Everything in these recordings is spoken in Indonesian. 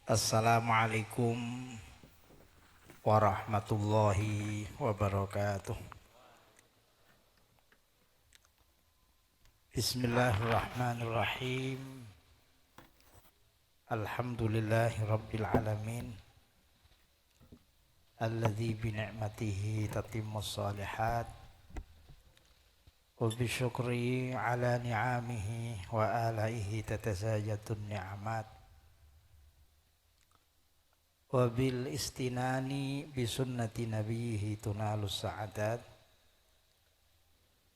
Assalamualaikum warahmatullahi wabarakatuh. Bismillahirrahmanirrahim. Alhamdulillahi rabbil alamin. Alladzi bi ni'matihi tatimmus shalihat. Wa bi syukri ala ni'amihi wa alaihi tatazayatun ni'amat. Wa bil istinani bi sunnati nabiyhi tunalus sa'adat.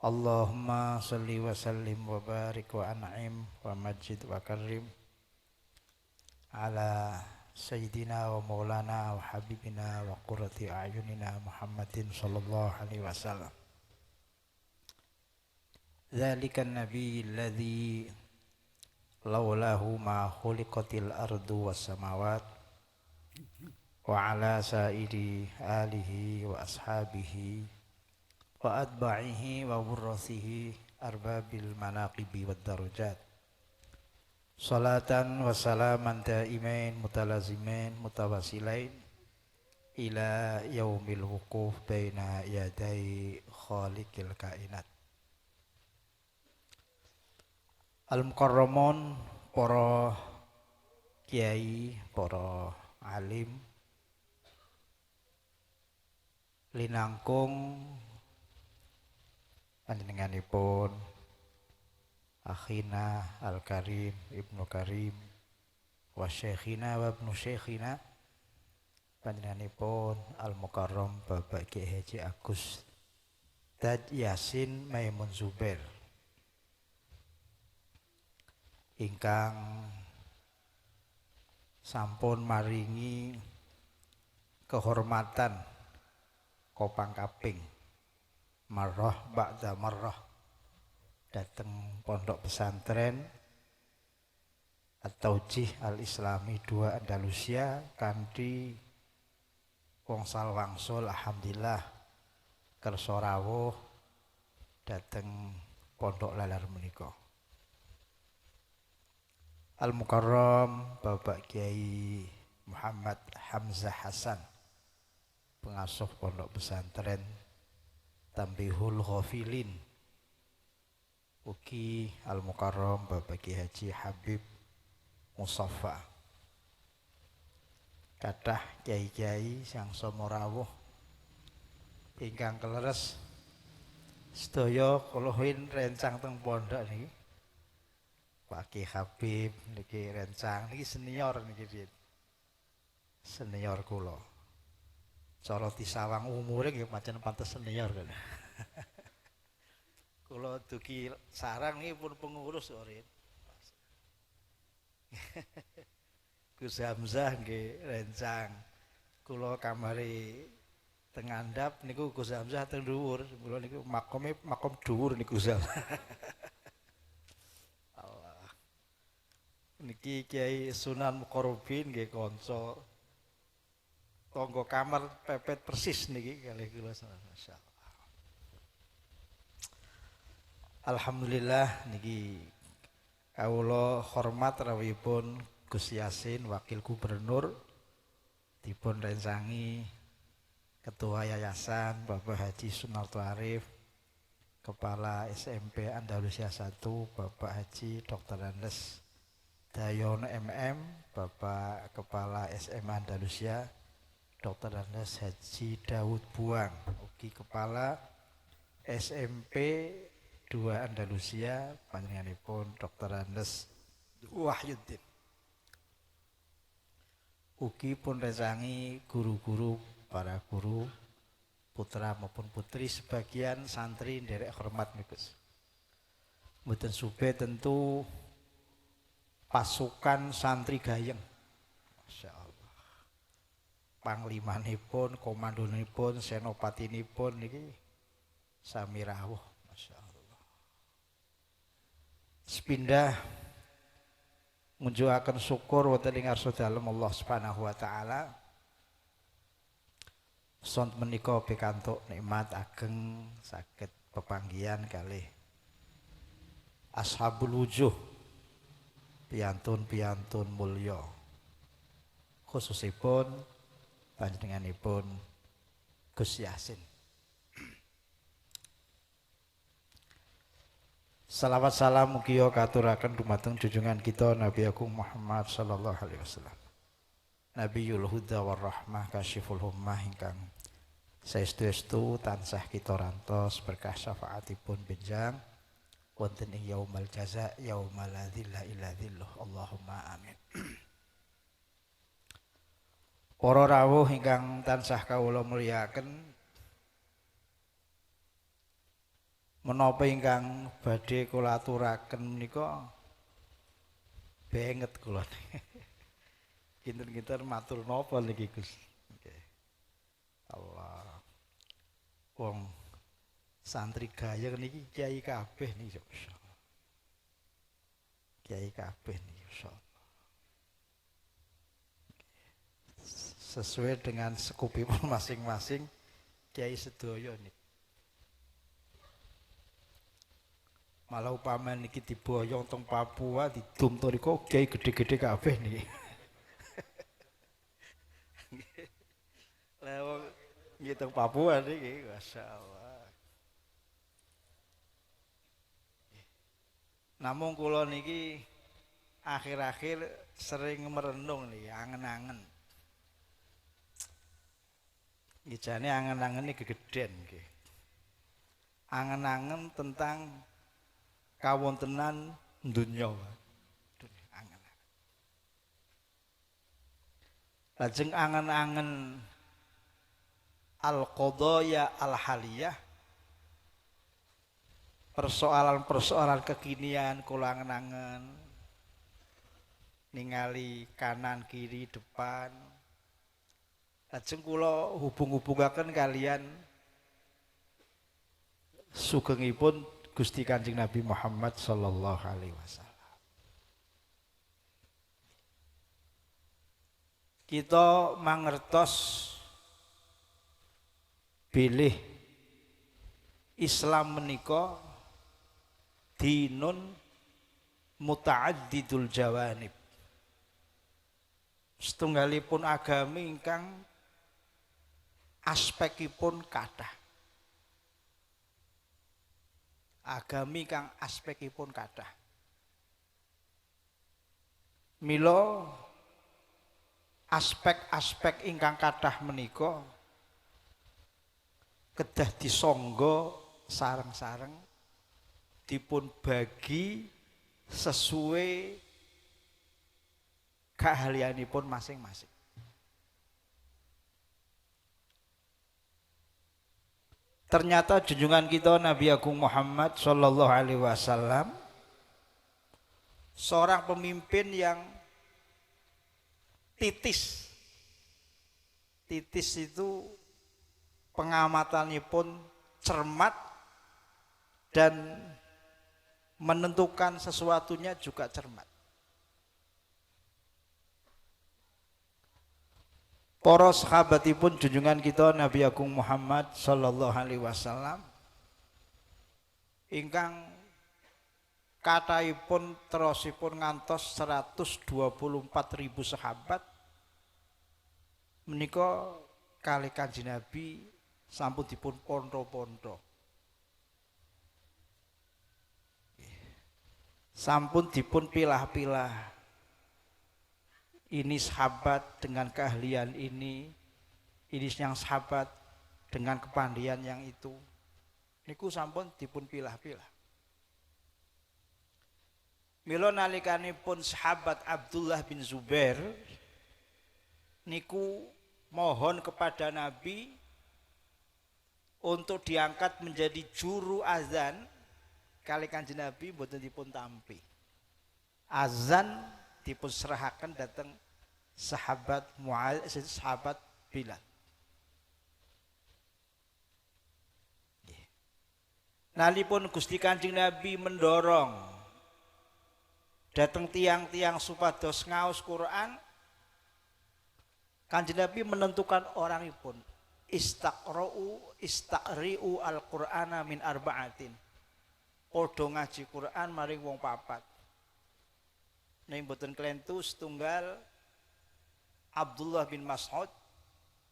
Allahumma salli wa sallim wa barik wa an'im wa majid wa karim ala sayyidina wa maulana wa habibina wa qurrati a'yunina Muhammadin sallallahu alaihi wasallam. Dzalikan nabiyil ladzi laulahu ma khuliqatil ardu was samawat wa ala sairi alihi wa ashabihi wa atba'ihi wa wurrasihi arbabil manaqibi wad darajat. Salatan wa salaman daimain mutalazimain mutawasilain ila yaumil wuquf baina yaday khaliqil kainat. Al-mukarramun, para kiai, para alim linangkung panjenenganipun akhina Al-Karim Ibnu Karim wa syekhina wa ibnu syekhina panjenenganipun Al-Mukarram Bapak Kiai Haji Agus Tad Yasin Maimun Zubair ingkang sampun maringi kehormatan kopang kaping marrah ba'da marrah dateng pondok pesantren At-Taujih Al-Islami 2 Andalusia kanthi wongsal wangsul alhamdulillah kersa rawuh dateng pondok lalar menika. Al-Mukarram Bapak Kiai Muhammad Hamzah Hasan pengasuh pondok pesantren Tambihul Ghafilin. Ugi Al-Mukarram Bapak Kiai Haji Habib Musaffa. Kathah kiai-kiai sang sama rawuh ingkang kleres sedaya kula rencang teng pondok niki. Pak Kiai Habib niki rencang niki senior niki senior kula. Cara disawang umure nggih pancen pantes senior kan. Kula dugi sarang niki pun pengurus orin. Gus Hamzah nggih rencang. Kula kamari teng ngandhap niku Gus Hamzah teng dhuwur. Kula niku makom dhuwur niku Gus Hamzah. Allah. Niki Kiai Sunan Muqarrabin nggih kanca tangga kamar pepet persis niki kalih kula masyaallah. Alhamdulillah niki kawula hormat rawuhipun Gus Yasin Wakil Gubernur dipun rencangi Ketua Yayasan Bapak Haji Sunarto Arif, Kepala SMP Andalusia 1 Bapak Haji Dr. Andes Dayono MM, Bapak Kepala SMA Andalusia Dr. Andes Haji Daud Buang, ugi Kepala SMP 2 Andalusia panjenenganipun Dr. Andes Wahyuddin. Ugi pun recangi guru-guru, para guru putra maupun putri sebagian santri nderek hormat nikus. Mboten sube tentu pasukan santri gayeng. Masyaallah. Panglimanipun, komandonipun, senopatinipun niki sami rawuh. Masyaallah. Sepindah munjuaken syukur wonten ing ngarsa dalem Allah Subhanahu wa taala. Sont menika pikantuk nikmat ageng saged pepanggihan kalih Ashabul Wujuh, piantun-piantun mulya. khususipun panjenenganipun Gus Yasin. Salawat salam mugi katuraken dumateng junjungan kita Nabi Agung Muhammad sallallahu alaihi wasallam. Nabiyul Huda war Rahmah kasyiful hummah ingkang saestu-estu tansah kita rantos berkah syafaatipun benjang wonten ing yaumul jaza yaumal la dzilla illa dzilluh. Allahumma amin. Para rawuh ingkang tansah kawula mulyakaken, menapa ingkang badhe kula aturaken menika banget kula. Kinten-kinten matur napa niki Gus? Nggih. Allah. Wong santri gayeng niki kiai kabeh niki insyaallah. Kiai kabeh niki insyaallah. Sesuai dengan sekupipun masing-masing kiai sedaya niki. Malah upaman niki diboyong teng Papua didum toriko kiai gede-gede kabeh niki. Lah wong nggih teng Papua niki masyaallah. Namung kula niki akhir-akhir sering merenung niki angen-angen. Nggih jane angen-angen iki gegeden nggih. Angen-angen tentang kawontenan dunya. Angen. Lajeng angen-angen al-qadaya al-haliyah, persoalan-persoalan kekinian kula angen-angen ningali kanan kiri depan. Lajeng kula hubung-hubungaken kalian sugengipun Gusti Kanjeng Nabi Muhammad sallallahu alaihi wasallam. Kita mangertos bilih Islam menika dinun muta'addidul jawanib. Setunggalipun agami ingkang aspekipun kathah. Agami kang aspekipun kathah. Mila aspek-aspek ingkang kathah menika kedah disangga sareng-sareng dipun bagi sesuai keahlianipun masing-masing. Ternyata junjungan kita Nabi Agung Muhammad sallallahu alaihi wasallam seorang pemimpin yang titis. Titis itu pengamatannya pun cermat dan menentukan sesuatunya juga cermat. Para sahabatipun junjungan kita Nabi Agung Muhammad sallallahu alaihi wasallam ingkang kathahipun terosipun ngantos 124.000 sahabat menika kalih Kanjeng Nabi sampun dipun pontho-pontho. Sampun dipun pilah-pilah. Ini sahabat dengan keahlian ini yang sahabat dengan kepandian yang itu. Niku sampun dipun pilah-pilah. Mila nalikanipun sahabat Abdullah bin Zubair niku mohon kepada Nabi untuk diangkat menjadi juru azan, kali Kanjeng Nabi mboten dipun tampi. Azan dipun serahaken dateng sahabat sahabat Bilal. Nalipun Gusti Kanjeng Nabi mendorong dateng tiang-tiang supados ngaos Quran, Kanjeng Nabi menentukan orangipun istaqri'u al-Qur'ana min arba'atin. Padha ngaji Quran maring wong papat. Nek mboten klentu setunggal Abdullah bin Mas'ud,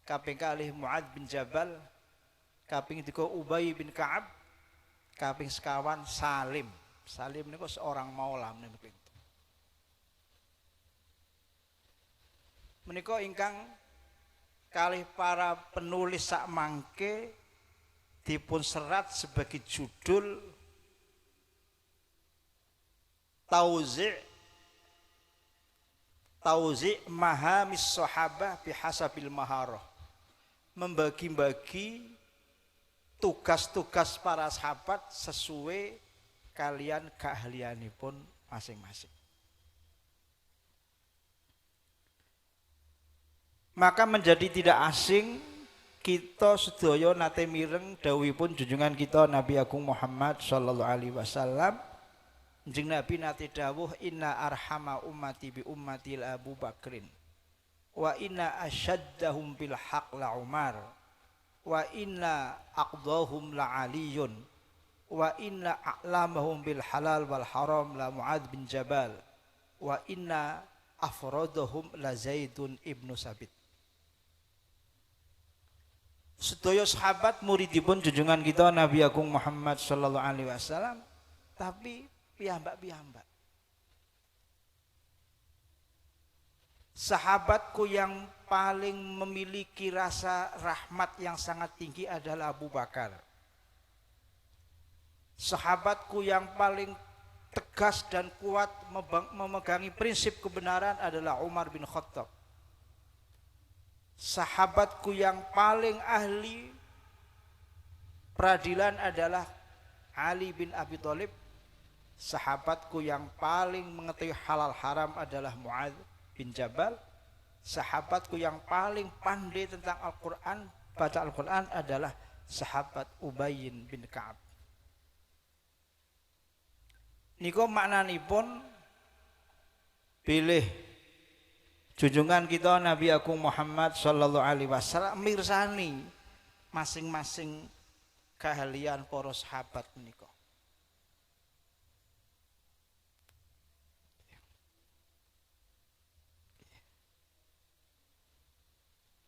kaping kalih Mu'adz bin Jabal, kaping 3 Ubay bin Ka'ab, kaping sekawan Salim. Salim niku seorang maula menika. Menika ingkang kalih para penulis sak mangke dipun serat sebagai judul Tauzi' Mahamis Sahabah bihasabil maharah. Membagi-bagi tugas-tugas para sahabat sesuai kalian keahlianipun masing-masing. Maka menjadi tidak asing kita sedaya nate mireng dawuhipun junjungan kita Nabi Agung Muhammad sallallahu alaihi wasallam. Jeneng Nabi nate dawuh inna arhama ummati bi ummatil Abu Bakrin wa inna asyaddahum bil haq la Umar wa inna aqdahum la Aliyun wa inna a'lamahum bil halal wal haram la Mu'adz bin Jabal wa inna afradahum la Zaidun ibnu Sabit. Sedaya sahabat muridipun junjungan kita Nabi Agung Muhammad sallallahu alaihi wasallam, tapi piyambak-piyambak. Sahabatku yang paling memiliki rasa rahmat yang sangat tinggi adalah Abu Bakar. Sahabatku yang paling tegas dan kuat memegangi prinsip kebenaran adalah Umar bin Khattab. Sahabatku yang paling ahli peradilan adalah Ali bin Abi Thalib. Sahabatku yang paling mengetahui halal haram adalah Mu'adz bin Jabal. Sahabatku yang paling pandai tentang Al-Quran, baca Al-Quran adalah sahabat Ubay bin Ka'ab. Niku maknanipun pilih junjungan kita Nabi Agung Muhammad sallallahu alaihi wasallam mirsani masing-masing keahlian para sahabat menika.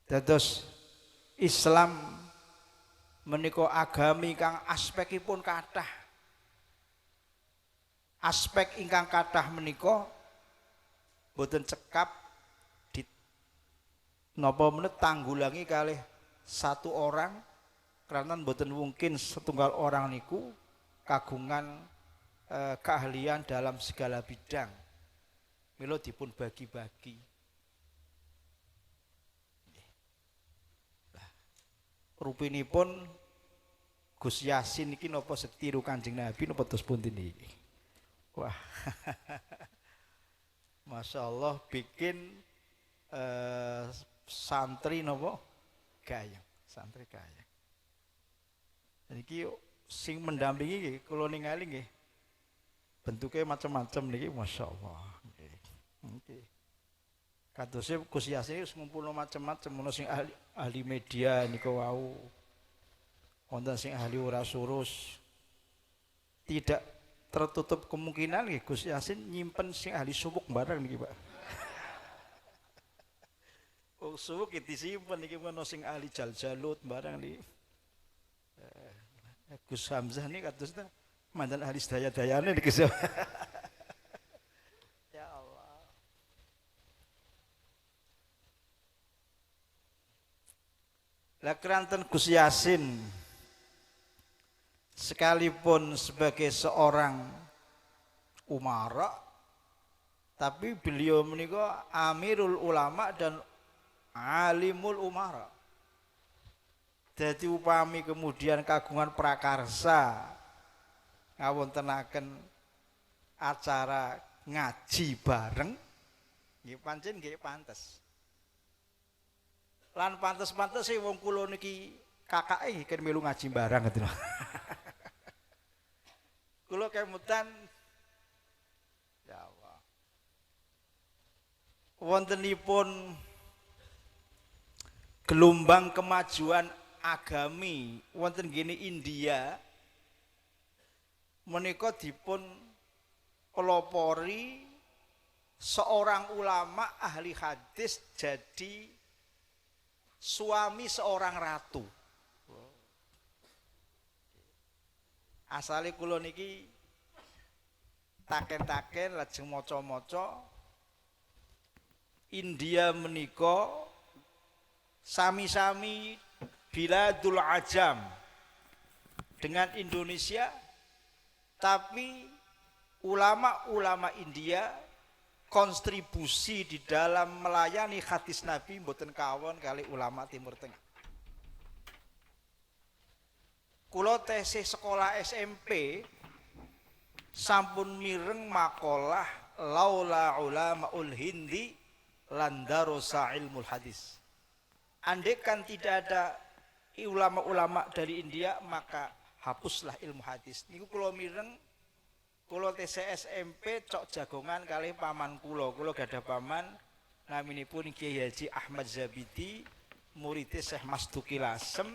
Dados Islam menika agami kang aspekipun kathah. Aspek ingkang kathah menika boten cekap napa menet tanggulangi kalih satu orang karena boten mungkin setunggal orang niku kagungan keahlian dalam segala bidang. Mila dipun bagi-bagi. Rupinipun Gus Yasin iki napa setiru Kanjeng Nabi napa terus pundi niki. Wah. Masya Allah bikin santri napa gayeng, santri gayeng. Niki sing mendampingi nggih kula ningali nggih. Bentuke macam-macam niki Masya Allah. Nggih. Kadosé Gus Yasin wis ngumpulno macam-macam, ono sing ahli media niku wau. Wonten sing ahli ora surus. Tidak tertutup kemungkinan nggih Gus Yasin nyimpen sing ahli subuk barang niki, Pak. Oh, subuk disimpen niki ono sing ahli jaljalut barang niki. Gus Hamzah niki kados mantan ahli daya-dayane niki. Lah keranten Gus Yasin sekalipun sebagai seorang umara tapi beliau menika amirul ulama dan alimul umara. Jadi upami kemudian kagungan prakarsa ngawontenaken acara ngaji bareng nggih pancen nggih pantes. Lan pantes-pantes sih wong kula niki kakake kan melu ngaji barang gitu. Kula kemutan ya Allah. Wontenipun gelombang kemajuan agami wonten gini India menika dipun pelopori seorang ulama ahli hadis jadi suami seorang ratu. Asale kula niki taken-taken lajeng maca-maca India menika sami-sami biladul ajam dengan Indonesia, tapi ulama-ulama India kontribusi di dalam melayani hadis Nabi mboten kawon kali ulama Timur Tengah. Kula tesih sekolah SMP sampun mireng makalah laula ulamaul hindi landarosa ilmul hadis. Andaikan tidak ada ulama-ulama dari India maka hapuslah ilmu hadis. Niku kula mireng kula tesih SMP cok jagongan kali paman kula. Kula gadah paman naminipun Kiai Haji Ahmad Zabidi, murid Syekh Masduki Lasem.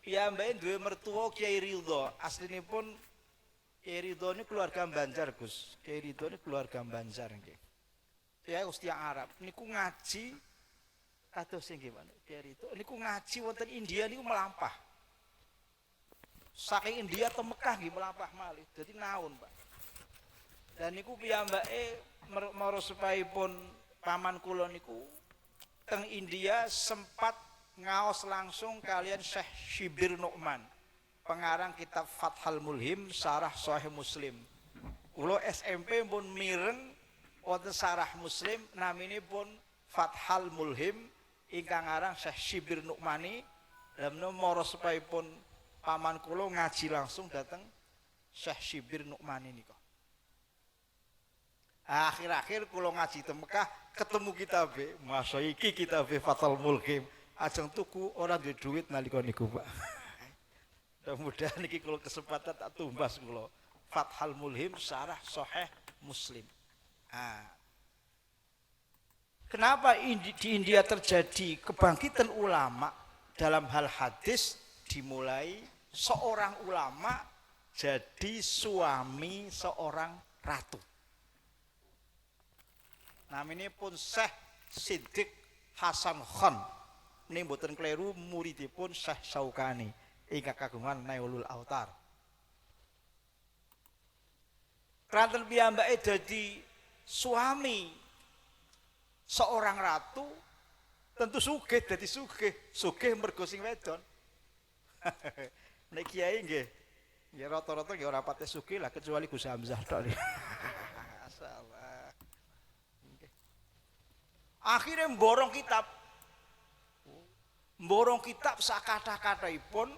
Ya mbak duwe mertua Kiai Ridho, aslinipun Kiai Ridho ini keluarga Banjar Gus. Kiai Ridho ini keluarga Banjar nggih. Ya Gusti Arab niku ngaji kados sing gimana Kiai Ridho niku ngaji wonten India niku melampah. Saking India te Mekah nggih melampah malih. Dadi naon, Pak. Dan niku piyambake marosipun paman kula niku teng India sempat ngaos langsung kalian Syekh Shibir Nu'man, pengarang kitab Fathul Mulhim Syarah Sahih Muslim. Kula SMP pun mireng wonten Syarah Muslim naminipun Fathul Mulhim ingkang aran Syekh Shibir Nu'mani. Lan nomor supayipun paman kula ngaji langsung dateng Syekh Shibir Nu'mani nika. Akhir-akhir kula ngaji teng Mekah ketemu kitabe, masa iki kitabe Fathul Mulhim. Ajeng tuku ora duwe duit nalika niku, Pak. Mudah-mudahan niki kula kesempatan tak tumbas kula. Fathul Mulhim Syarah Sahih Muslim. Kenapa di India terjadi kebangkitan ulama dalam hal hadis dimulai seorang ulama jadi suami seorang ratu. Naminipun Syekh Siddiq Hasan Khan. Ini mboten kleru muridipun Syekh Syaukani ingkang kagungan Nailul Autar. Kranten piyambake dadi suami seorang ratu tentu sugih dadi sugih mergo sing wedon. Nek kiai nggih ya rata-rata nggih ora pate sugih lah kecuali Gus Hamzah tok. Masyaallah. Akhirnya mborong kitab sakatha-kathahipun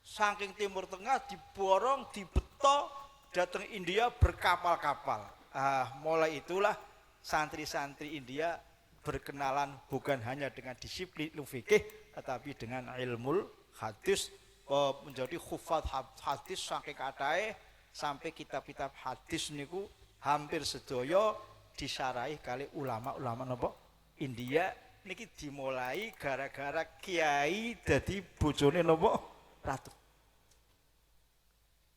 saking Timur Tengah diborong dibeto datang India berkapal-kapal. Mulai itulah santri-santri India berkenalan bukan hanya dengan disiplin ilmu fikih tetapi dengan ilmu hadis, menjadi hufaz hadis saking kathahe sampai kitab-kitab hadis niku hampir sedaya disyarahi kali ulama-ulama napa India. Niki dimulai gara-gara kiai dadi bojone napa ratu.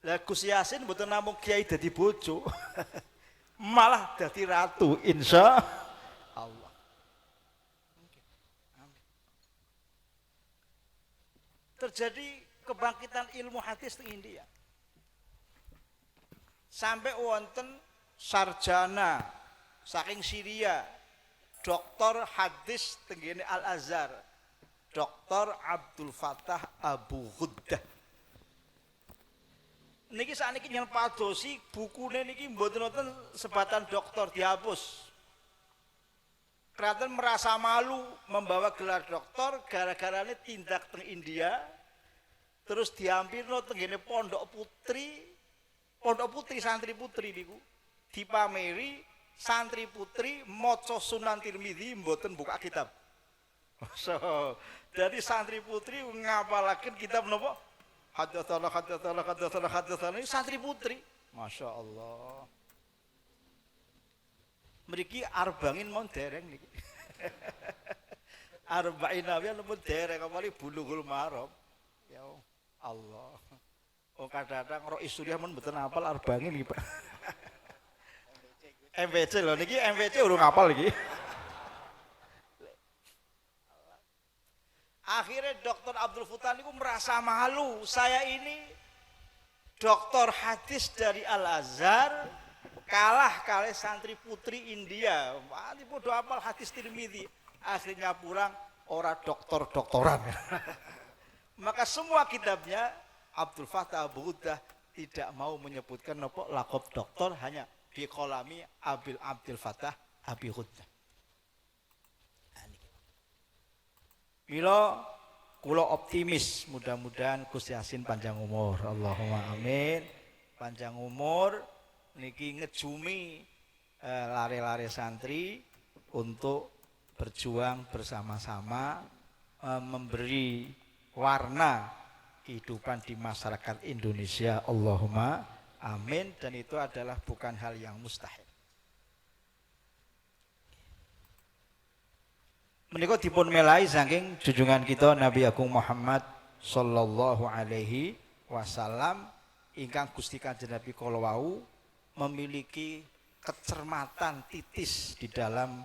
Lah Gus Yasin mboten namung kiai dadi bojo. Malah dadi ratu insya Allah. Terjadi kebangkitan ilmu hadis di India. Sampai wonten sarjana saking Syria, Doktor hadis tenggene Al Azhar, Doktor Abdul Fattah Abu Ghuddah. Niki sakniki nyen padosi bukune niki mboten wonten sebatan doktor dihapus. Kraton merasa malu membawa gelar doktor gara-garane tindak teng India. Terus diampirno tenggene pondok putri santri putri niku dipameri. Santri putri maca Sunan Tirmidzi mboten buka kitab. So, jadi santri putri ngapalaken kitab napa? Haddatsana ini santri putri. Masya Allah. Mriki arbangin mon dereng niki. Arba'in nawawi mun dereng kali Bulughul Maram. Ya Allah. Oh kadang-kadang ro isturiah mun mboten hafal arbangin iki, Pak. MWC loh niki MWC urung ngapal iki. Akhirnya Dr. Abdul Futan itu merasa malu. Saya ini doktor hadis dari Al-Azhar kalah kali santri putri India. Mati podo apal hadis Tirmidzi. Akhirnya pulang ora doktoran. Maka semua kitabnya Abdul Fattah Abu Ghuddah tidak mau menyebutkan nopo lakob doktor, hanya biqolami Abil Abdul Fattah Abi Ghuddah. Mila kula optimis, mudah-mudahan Gusti Yasin panjang umur. Allahumma amin. Panjang umur niki ngejumi lare-lare santri untuk berjuang bersama-sama memberi warna kehidupan di masyarakat Indonesia. Allahumma amin. Dan itu adalah bukan hal yang mustahil. Menika dipun melai saking junjungan kita Nabi Agung Muhammad sallallahu alaihi wasallam ingkang Gusti Kanjeng Nabi kala wau memiliki kecermatan titis di dalam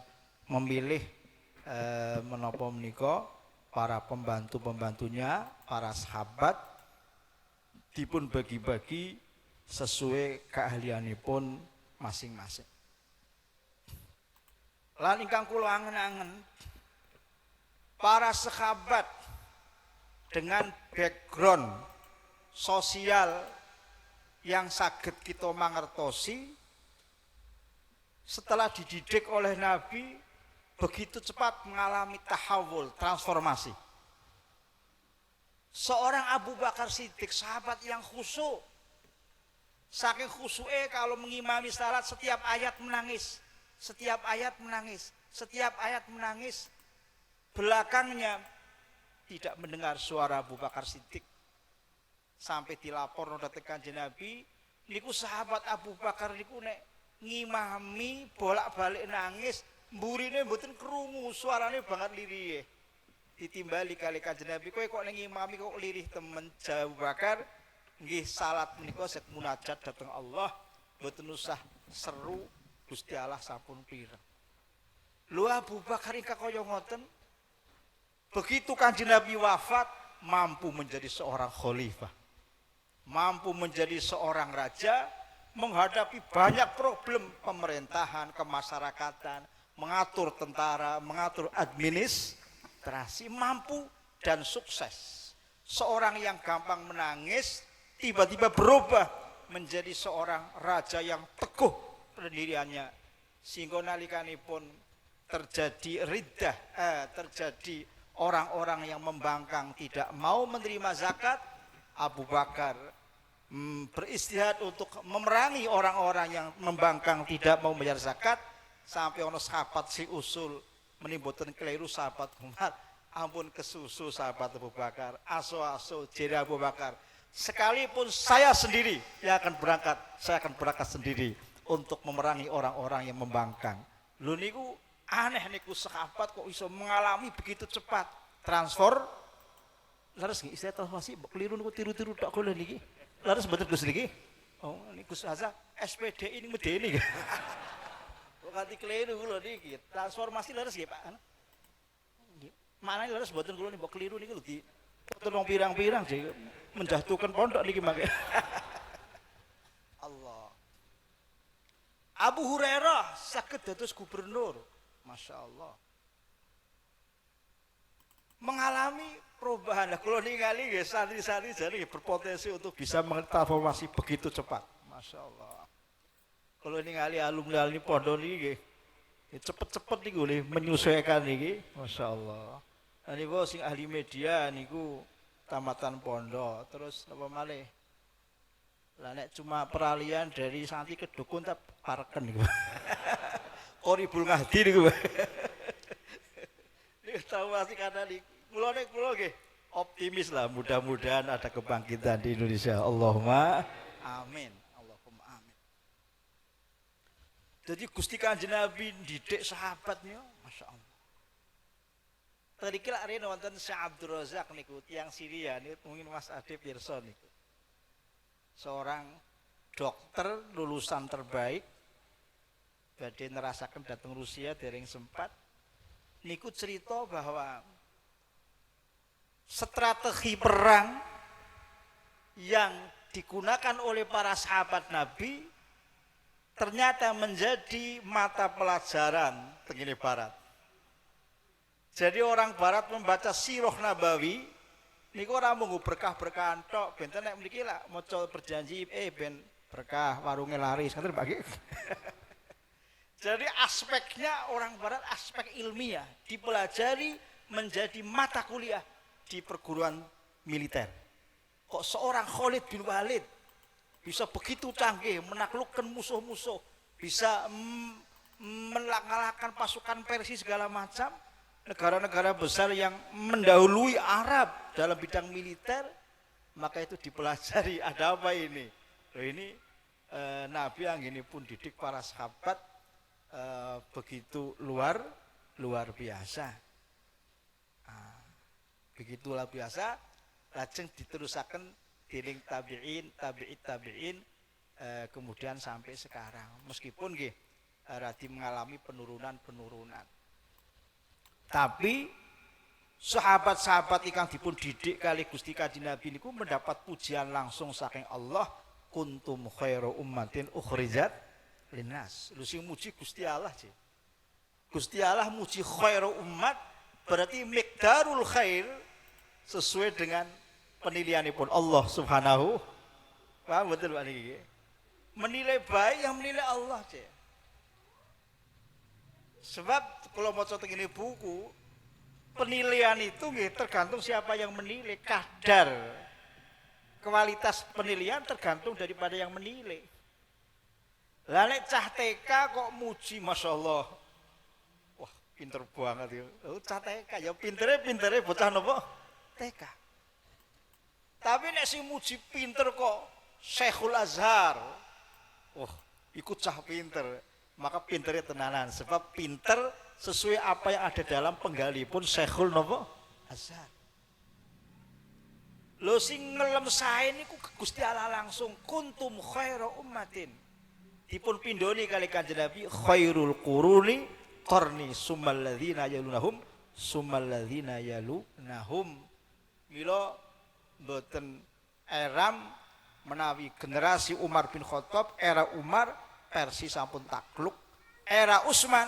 memilih menapa menika para pembantu-pembantunya, para sahabat dipun bagi-bagi sesuai keahlianipun masing-masing. Lan ingkang kula angen-angen para sahabat dengan background sosial yang saged kita mangertosi setelah dididik oleh Nabi begitu cepat mengalami tahawul, transformasi. Seorang Abu Bakar Siddiq, sahabat yang khusyuk. Saking khusyuknya kalau mengimami salat setiap ayat menangis. Setiap ayat menangis. Setiap ayat menangis. Belakangnya tidak mendengar suara Abu Bakar Siddiq. Sampai dilapor datang Kanjeng Nabi, niku sahabat Abu Bakar niku nek ngimami bolak-balik nangis, mburine mboten krungu, suarane banget lirih. Ditimbali kali Kanjeng Nabi, kowe kok nek ngimami kok lirih temen. Abu Bakar, nggih salat menika sek munajat dhateng Allah, mboten usah seru Gusti Allah sampun pireng. Lho Abu Bakar ingkang kaya ngoten. Begitu Kanjeng Nabi wafat, mampu menjadi seorang khalifah. Mampu menjadi seorang raja, menghadapi banyak problem pemerintahan, kemasyarakatan, mengatur tentara, mengatur administrasi, mampu dan sukses. Seorang yang gampang menangis, tiba-tiba berubah menjadi seorang raja yang teguh pendiriannya. Sehingga nalikanipun terjadi riddah, terjadi orang-orang yang membangkang tidak mau menerima zakat, Abu Bakar beristihad untuk memerangi orang-orang yang membangkang tidak mau membayar zakat, sampai ono sahabat si usul menimbulkan keliru sahabat Umar, ampun kesusu sahabat Abu Bakar, aso-aso jere Abu Bakar, sekalipun saya sendiri yang akan berangkat, saya akan berangkat sendiri untuk memerangi orang-orang yang membangkang. Lho niku aneh niku sahabat kok bisa mengalami begitu cepat transfer. Laras nggih istilah transformasi keliru niku tiru-tiru tok kula niki. Laras mboten Gus niki. Oh niku Gus Haza SPD ini medeni. Kok ganti keliru kula niki. Transformasi laras nggih Pak. Nggih. Manane laras mboten kula niku keliru niku lho di tolong pirang-pirang sih menjatuhkan pondok niki mangke. Allah. Abu Hurairah saged dados gubernur. Masya Allah. Mengalami perubahan. Kalau ningali ya santri-santri jadi berpotensi untuk bisa mentransformasi begitu cepat. Masya Allah. Kalau ningali alumni pondok ini cepet-cepet nih menyesuaikan nih. Masya Allah. Ini sing ahli media niku tamatan pondok. Terus apa malih? Lah nek cuma peralihan dari santri ke dukun tak parken niku. Qoribul ngahdi niku. Ini tahu masih kata di kula nggih optimis lah, mudah-mudahan ada kebangkitan di Indonesia. Allahumma amin. Allahumma amin. Jadi Gusti Kanjeng Nabi didik sahabatnya, Masya Allah. Tadi kira rene wonten Syekh Abdul Razak niku tiyang Syria niku mungkin Mas Ade pirsa niku. Seorang dokter lulusan terbaik badhe nerasaken dateng Rusia dereng sempat niku cerita bahwa strategi perang yang digunakan oleh para sahabat Nabi ternyata menjadi mata pelajaran tengene barat. Jadi orang barat membaca sirah Nabawi niku ora mung berkah-berkahan tok, benten nek mriki lak maca berjanji ben berkah warunge laris ngoten Pak. Jadi aspeknya orang barat aspek ilmiah dipelajari menjadi mata kuliah di perguruan militer. Kok seorang Khalid bin Walid bisa begitu canggih menaklukkan musuh-musuh, bisa mengalahkan pasukan Persia segala macam, negara-negara besar yang mendahului Arab dalam bidang militer, maka itu dipelajari ada apa ini? Loh ini Nabi yang ini pun didik para sahabat begitu luar biasa. Begitu luar biasa, lajeng diterusaken dening tabi'in kemudian sampai sekarang. Meskipun nggih radi mengalami penurunan. Tapi sahabat-sahabat ingkang dipun didik kali Gusti Kanjeng Nabi niku mendapat pujian langsung saking Allah, kuntum khairu ummatin ukhrijat linnas. Lu sing muji Gusti Allah, sih. Gusti Allah muji khairu ummat berarti miqdarul khair sesuai dengan penilaianipun Allah Subhanahu. Paham betul Pak niki? Menilai baik yang menilai Allah, sih. Sebab kalau mau contoh ini buku, penilaian itu nggih tergantung siapa yang menilai, kadar kualitas penilaian tergantung daripada yang menilai. Lah nek cah TK kok muji Masya Allah. Wah, pinter banget ya. Oh, cah TK ya pintere bocah napa? TK. Tapi nek si muji pinter kok Syekhul Azhar. Wah, ikut cah pinter. Maka pinternya tenanan sebab pinter sesuai apa yang ada dalam penggalipun Syekhul napa? Azhar. Lho sing ngelem sae niku Gusti Allah langsung kuntum khairu ummatin. Dipun pindhoni kali Kanjeng Nabi khairul quruni qarni summal ladzina yalunahum. Mila mboten eram menawi generasi Umar bin Khattab, era Umar Persia sampun takluk, era Utsman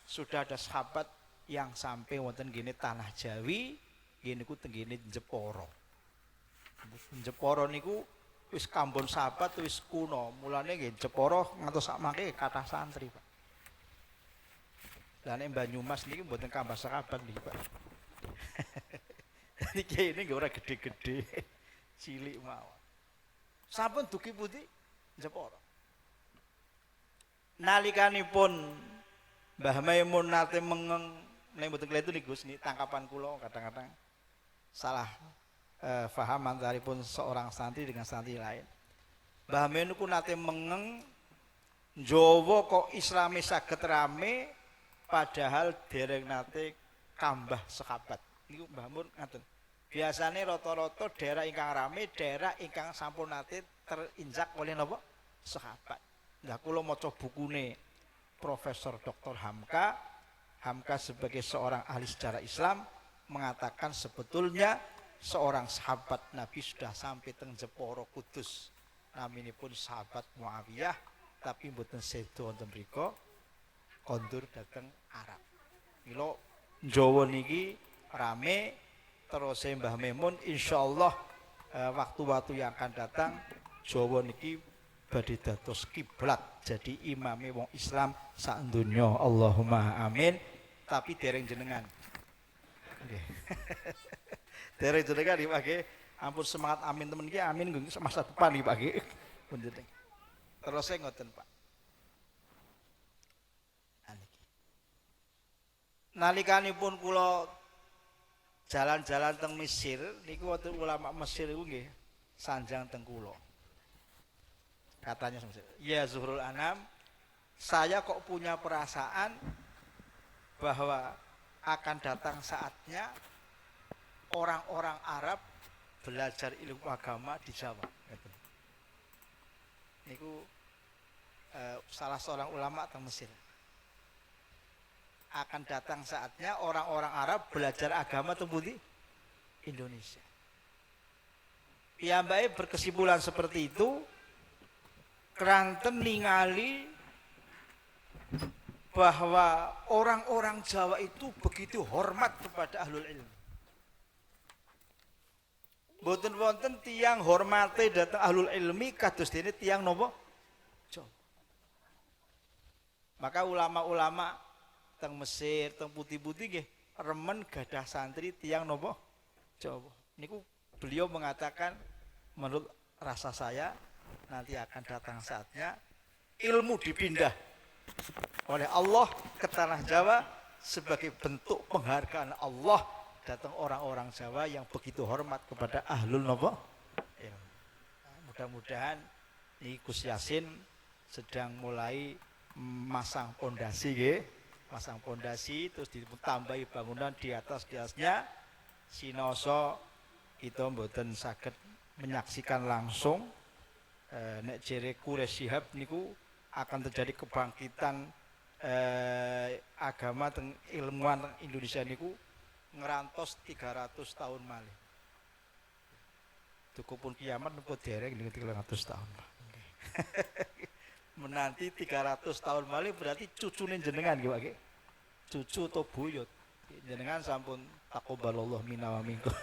sudah ada sahabat yang sampai wonten gini tanah Jawi, gini ku tenggini Jeporo. Jeporo niku wis kambon sahabat wis kuno, mulane nggih Jeporo ngantos sak mangke kathah santri, Pak. Lah nek Banyumas niki mboten kambah sahabat niki, Pak. Niki ini nggih ora gede-gede, cilik mawon. Sampun dugi pundi Jeporo. Nalikanipun Mbah Maimun nate mengeng nek mboten kletu niku Gus, tangkapan kula kadang-kadang salah faham antaripun seorang santri dengan santri lain. Mbah Maimun niku nate mengeng Jawa kok Islami saged rame padahal dereng nate kambah sahabat. Niku Mbah Mun ngaten. Biasane rata-rata daerah ingkang rame, daerah ingkang sampun nate terinjak oleh napa? Sahabat. Nah, kula maca bukune Profesor Dr. Hamka sebagai seorang ahli sejarah Islam mengatakan sebetulnya seorang sahabat Nabi sudah sampai teng Jeporo Kudus. Naminipun sahabat Muawiyah tapi mboten sedo wonten mriku kondur dateng Arab. Mila Jawa niki rame terus Mbah Maimun insyaallah waktu-waktu yang akan datang Jawa niki badhe dados kiblat jadi imame wong Islam sak donya. Allahumma amin. Tapi dereng jenengan. Nggih. Dereng jenengan iki Pak nggih. Ampun semangat amin temen iki amin masa depan iki Pak nggih. Punten. Terus ngoten Pak. Nalikanipun kula jalan-jalan teng Mesir niku wonten ulama Mesir niku nggih sanjang teng kula. Katanya ya Zuhrul Anam, saya kok punya perasaan bahwa akan datang saatnya orang-orang Arab belajar ilmu agama di Jawa. Niku salah seorang ulama teng Mesir. Akan datang saatnya orang-orang Arab belajar agama teng pundi? Indonesia. Piyambake berkesimpulan seperti itu, keranten ningali bahwa orang-orang Jawa itu begitu hormat kepada ahlul ilmi. Mboten wonten tiyang hormate dhateng ahlul ilmi kados dene tiyang napa? Jawa. Maka ulama-ulama teng Mesir, teng putih-putih nggih remen gadah santri tiyang napa? Jawa. Niku beliau mengatakan menurut rasa saya nanti akan datang saatnya ilmu dipindah oleh Allah ke tanah Jawa sebagai bentuk penghargaan Allah datang orang-orang Jawa yang begitu hormat kepada ahlul napa? Ilmu. Mudah-mudahan ini Gus Yasin sedang mulai masang pondasi nggih, masang pondasi terus ditambahi bangunan di atasnya sinoso kita mboten saged menyaksikan langsung nek jere Quraisy Shihab niku akan terjadi kebangkitan agama teng ilmuwan Indonesia niku ngerantos 300 tahun malih. Cukupun kiamat niku dereng 300 tahun. Menanti 300 tahun malih berarti cucune jenengan nggih Pak. Cucu atau buyut. Jenengan sampun taqabbalallahu minna wa minkum.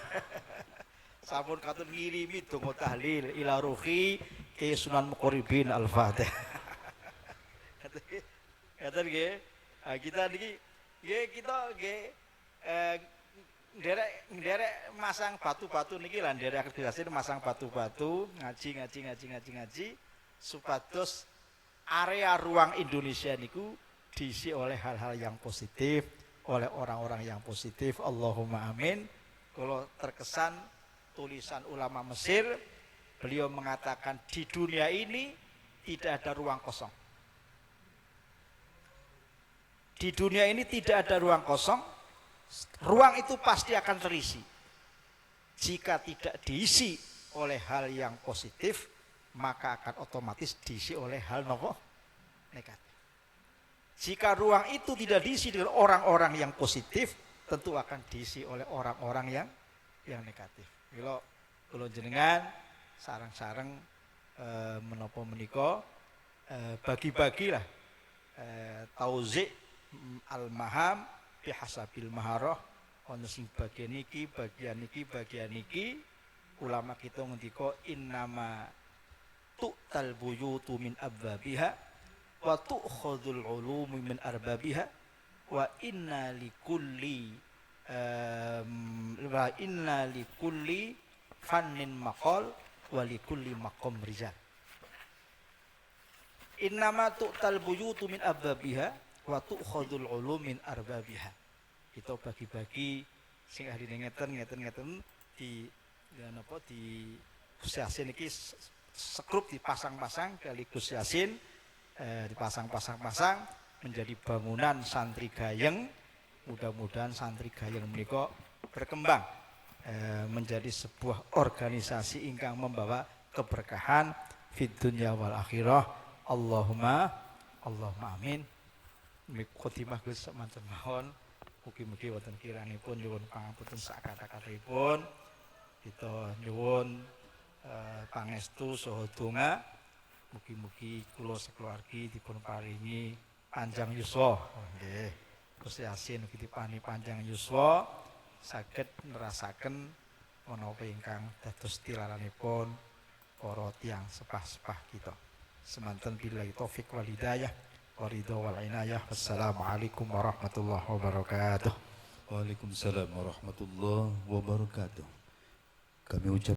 Sampun katun ngirimi donga tahlil ila ruhi ke Sunan Muqarribin Al-Fatih. Kata nggih, kita niki nggih kita nggih nderek masang batu-batu niki lah nderek akreditasi masang batu-batu ngaji supados area ruang Indonesia niku diisi oleh hal-hal yang positif, oleh orang-orang yang positif. Allahumma amin. Kalau terkesan tulisan ulama Mesir, beliau mengatakan di dunia ini tidak ada ruang kosong. Di dunia ini tidak ada ruang kosong. Ruang itu pasti akan terisi. Jika tidak diisi oleh hal yang positif, maka akan otomatis diisi oleh hal negatif. Jika ruang itu tidak diisi dengan orang-orang yang positif, tentu akan diisi oleh orang-orang yang negatif. Kalau jenengan sarang-sarang menapa menika bagi-bagilah tauzik al-maham bihasabil maharah ana sing bagian iki ulama kita ngendika innama tu'tal buyutu min abwabiha wa tu'khadul ulumi min arbabiha wa inna likulli fannin maqal wa likulli maqam rijal. Innama tu'tal buyutu min abwabiha wa tu'khadul ulum min arbabiha. Kita bagi-bagi sing ahli ngeten di napa di Gus Yasin iki sekrup dipasang-pasang kali Gus Yasin dipasang-pasang menjadi bangunan santri gayeng. Mudah-mudahan santri gayeng menika berkembang menjadi sebuah organisasi ingkang membawa keberkahan fid dunya wal akhirah. Allahumma amin. Khotimah Gus samanten mawon. Mugi-mugi wonten kiranipun nyuwun pangapunten sak kata-katipun. Kita nyuwun pangestu saha donga. Mugi-mugi kula sakeluargi dipun paringi panjang yuswa. Nggih. Gus Yasin ugi dipani panjang yuswa saged nerasaken menapa ingkang dados tilaranipun para tiyang sepah-sepah kita. Semanten billahi taufik wal hidayah wa ridha wal inayah. Wassalamualaikum warahmatullahi wabarakatuh. Waalaikumsalam warahmatullahi wabarakatuh. Kami ucap